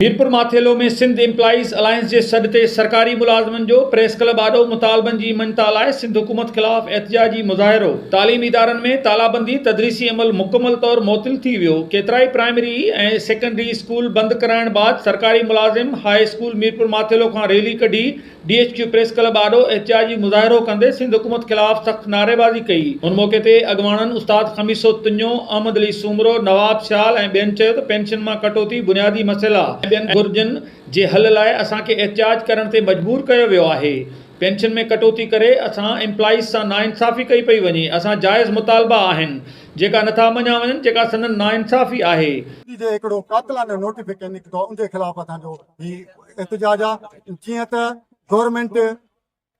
मीरपुर माथेलो में Sindh employees alliance जे सॾ ते सरकारी मुलाज़िमनि जो प्रेस क्लब आॾो मुतालबनि जी मञता लाइ सिंध हुकूमत ख़िलाफ़ एहतिजाजी मुज़ाहिरो। तालीमी इदारनि में तालाबंदी तदरीसी अमल मुकमल तौर मुअतिल थी वियो। केतिराई प्राइमरी ऐं सेकेंडरी स्कूल बंदि कराइण बाद सरकारी मुलाज़िम हाई स्कूल मीरपुर माथेलो खां रैली कढी DHQ प्रेस क्लब आॾो एहतिजाजी मुज़ाहिरो कंदे सिंध हुकूमत ख़िलाफ़ सख़्त नारेबाज़ी कई। उन मौक़े ते अॻवाननि उस्ताद खमीसो तुंजो, अहमद अली सूमरो, नवाब सियाल ऐं ॿियनि चयो त पेंशन मां कटौती बुनियादी मसइला ॿियनि घुर्जनि जे हल लाइ असांखे एहतिजाज करण ते मजबूर कयो वियो आहे। पेंशन में कटौती करे असां एम्प्लॉइज़ सां नाइंसाफ़ी कई पई वञे। असां जाइज़ मुतालबा आहिनि जेका नथा मञा वञनि, जेका संदन नाइंसाफ़ी आहे। जे हिकिड़ो कातिलानो नोटिफिकेशन निकितो उनजे ख़िलाफ़ असांजो ही एहतिजाज आहे। जीअं त गवर्नमेंट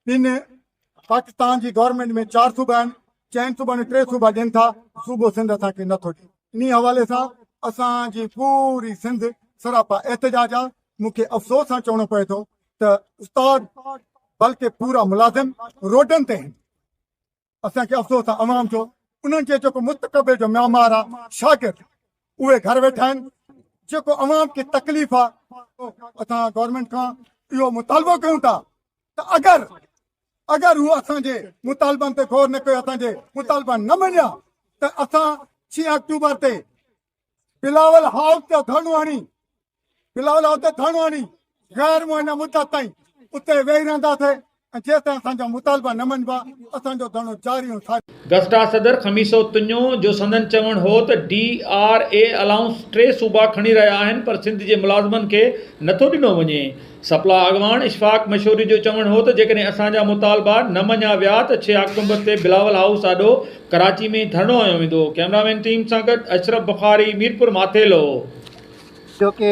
ॿिनि पाकिस्तान जी गवर्नमेंट में 4 सूबा आहिनि, 4 सूबनि में 3 सूबा ॾियनि था, सूबो सिंध असांखे नथो ॾिए। इन हवाले सां असांजी पूरी सिंध सरापा एहतिजाज आहे। मूंखे अफ़सोस सां चवणो पए थो त उस्ताद बल्कि पूरा मुलाज़िम रोडनि ते आहिनि। असांखे अफ़सोस आहे अवाम जो, उन्हनि जे जेको मुस्तक़बिल जो म्यामार आहे शागिर्द उहे घर वेठा आहिनि। जेको अवाम खे तकलीफ़ आहे असां गवर्नमेंट खां इहो मुतालबो कयूं था त अगरि हू असांजे मुतालबनि ते गौर न कयो, असांजे मुतालबा न मञिया त असां 6 अक्टूबर ते बिलावल हाउस ते धरनो हणी गैर मुअयना मुद्दत ताईं उते वेही रहंदासीं ऐं जेसिताईं असांजा मुतालबा न मञिबा असांजो धरनो जारी ऐं गस्टा सदर खमीसो तुंजो जो संदन चवण हो त DRA अलाउंस 3 सूबा खणी रहिया आहिनि पर सिंध जे मुलाज़िमनि खे नथो ॾिनो वञे। सपला अॻवान इशफाक मशहूरी जो चवण हो त जेकॾहिं असांजा मुतालबा न मञिया विया त 6 अक्टूबर ते बिलावल हाउस आॾो कराची में धरनो हयो वेंदो। कैमरामैन टीम सां गॾु अशरफ बुखारी, मीरपुर माथेलो। जो कि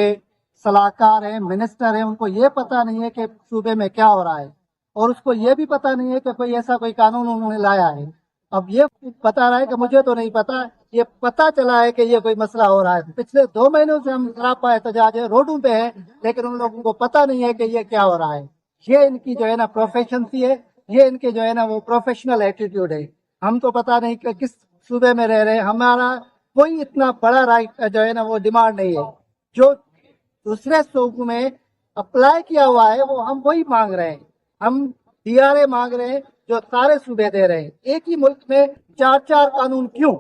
सलाहकार हैं, मिनिस्टर हैं, उनको ये पता नहीं है कि सूबे में क्या हो रहा है और उसको ये भी पता नहीं है कि कोई ऐसा कोई कानून उन्होंने लाया है। अब ये बता रहा है कि मुझे तो नहीं पता, ये पता चला है कि ये कोई मसला हो रहा है। पिछले 2 महीनों से हम सरापा एहतजाज है, रोडों पे हैं, लेकिन उन लोगों को पता नहीं है कि ये क्या हो रहा है। ये इनकी जो है ना प्रोफेशनसी है, ये इनके जो है ना वो प्रोफेशनल एटीट्यूड है। हम तो पता नहीं कि किस सूबे में रह रहे हैं, हमारा कोई इतना बड़ा राइट जो है ना वो डिमांड नहीं है। जो दूसरे सूबों में अप्लाई किया हुआ है वो हम वही मांग रहे हैं। हम DRA मांग रहे हैं जो सारे सूबे दे रहे हैं। एक ही मुल्क में 4 कानून क्यों?